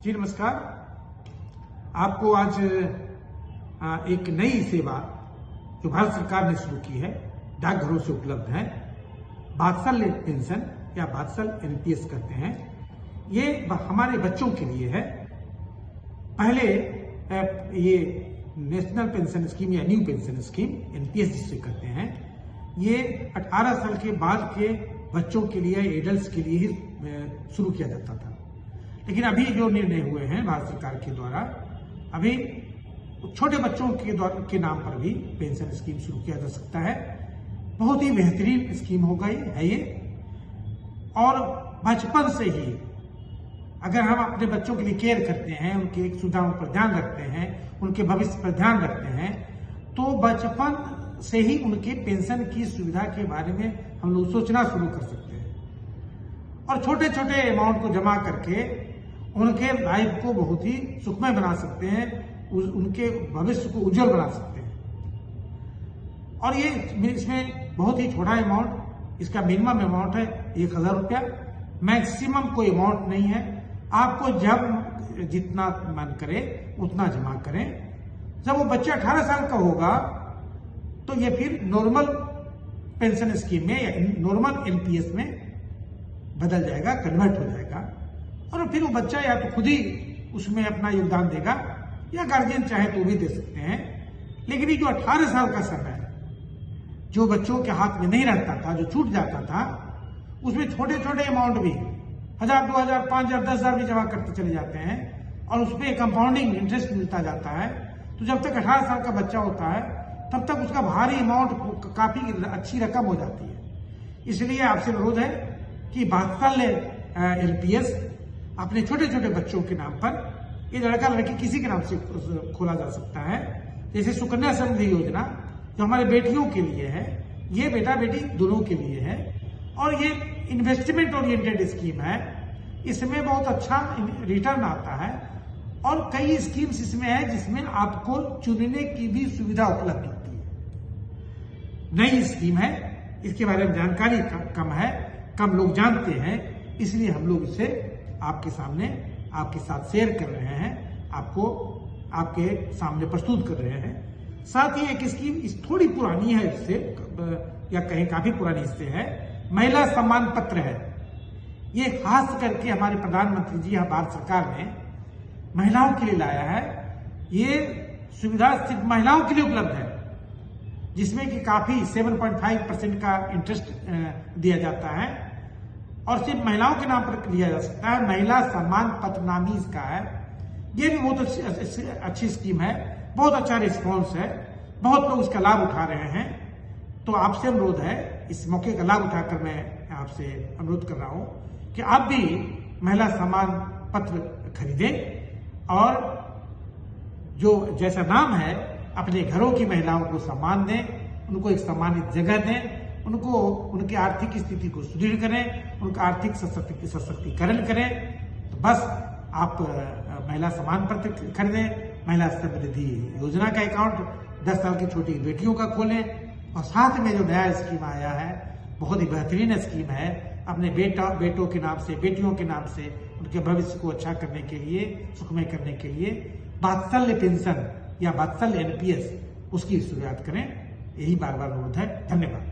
जी नमस्कार। आपको आज एक नई सेवा जो भारत सरकार ने शुरू की है, डाकघरों से उपलब्ध है, वात्सल्य पेंशन या वात्सल्य एनपीएस कहते हैं। ये हमारे बच्चों के लिए है। पहले ये नेशनल पेंशन स्कीम या न्यू पेंशन स्कीम एनपीएस जिसे कहते हैं, ये 18 साल के बाद के बच्चों के लिए, एडल्ट्स के लिए ही शुरू किया जाता था। लेकिन अभी जो निर्णय हुए हैं भारत सरकार के द्वारा, अभी छोटे बच्चों के नाम पर भी पेंशन स्कीम शुरू किया जा सकता है। बहुत ही बेहतरीन स्कीम होगा ये। और बचपन से ही अगर हम अपने बच्चों के लिए केयर करते हैं, उनकी सुविधाओं पर ध्यान रखते हैं, उनके भविष्य पर ध्यान रखते हैं, तो बचपन से ही उनके पेंशन की सुविधा के बारे में हम लोग सोचना शुरू कर सकते हैं और छोटे छोटे अमाउंट को जमा करके उनके लाइफ को बहुत ही सुखमय बना सकते हैं, उनके भविष्य को उज्जवल बना सकते हैं। और ये इसमें बहुत ही छोटा अमाउंट, इसका मिनिमम अमाउंट है 1000 रुपया, मैक्सिमम कोई अमाउंट नहीं है। आपको जब जितना मन करे उतना जमा करें। जब वो बच्चा 18 साल का होगा तो ये फिर नॉर्मल पेंशन स्कीम में या नॉर्मल एनपीएस में बदल जाएगा, कन्वर्ट हो जाएगा। और फिर वो बच्चा या तो खुद ही उसमें अपना योगदान देगा या गार्जियन चाहे तो भी दे सकते हैं। लेकिन ये जो 18 साल का समय जो बच्चों के हाथ में नहीं रहता था, जो छूट जाता था, उसमें छोटे छोटे अमाउंट भी 1000, 2000, 5000, 10,000 भी जमा करते चले जाते हैं और उसमें कंपाउंडिंग इंटरेस्ट मिलता जाता है। तो जब तक 18 साल का बच्चा होता है तब तक उसका भारी अमाउंट, काफी अच्छी रकम हो जाती है। इसलिए आपसे अनुरोध है कि वात्सल्य एनपीएस अपने छोटे छोटे बच्चों के नाम पर, ये लड़का लड़की किसी के नाम से खोला जा सकता है। जैसे सुकन्या समृद्धि योजना जो हमारे बेटियों के लिए है, ये बेटा बेटी दोनों के लिए है और ये इन्वेस्टमेंट ओरिएंटेड स्कीम है। इसमें बहुत अच्छा रिटर्न आता है और कई स्कीम्स इसमें है जिसमें आपको चुनने की भी सुविधा उपलब्ध होती है। नई स्कीम है, इसके बारे में जानकारी कम है, कम लोग जानते हैं, इसलिए हम लोग इसे आपके सामने, आपके साथ शेयर कर रहे हैं, आपको आपके सामने प्रस्तुत कर रहे हैं। साथ ही एक स्कीम थोड़ी पुरानी है इससे, या कहीं काफी पुरानी इससे है, महिला सम्मान पत्र है। ये खास करके हमारे प्रधानमंत्री जी, भारत सरकार ने महिलाओं के लिए लाया है। ये सुविधा सिर्फ महिलाओं के लिए उपलब्ध है, जिसमें कि काफी 7.5% का इंटरेस्ट दिया जाता है और सिर्फ महिलाओं के नाम पर लिया जा सकता है। महिला सम्मान पत्र नामी इसका है। ये भी बहुत अच्छी स्कीम है, बहुत अच्छा रिस्पॉन्स है, बहुत लोग इसका लाभ उठा रहे हैं। तो आपसे अनुरोध है, इस मौके का लाभ उठाकर मैं आपसे अनुरोध कर रहा हूं कि आप भी महिला सम्मान पत्र खरीदें और जो जैसा नाम है, अपने घरों की महिलाओं को सम्मान दें, उनको एक सम्मानित जगह दें, उनको उनकी आर्थिक स्थिति को सुदृढ़ करें, उनका आर्थिक सशक्तिकरण करें। तो बस आप महिला सम्मान पत्र खरीदें, महिला समृद्धि योजना का अकाउंट 10 साल की छोटी बेटियों का खोलें और साथ में जो नया स्कीम आया है, बहुत ही बेहतरीन स्कीम है, अपने बेटों के नाम से, बेटियों के नाम से उनके भविष्य को अच्छा करने के लिए, सुखमय करने के लिए वात्सल्य पेंशन या वात्सल्य एनपीएस, उसकी शुरुआत करें। यही बार बार अनुरोध है। धन्यवाद।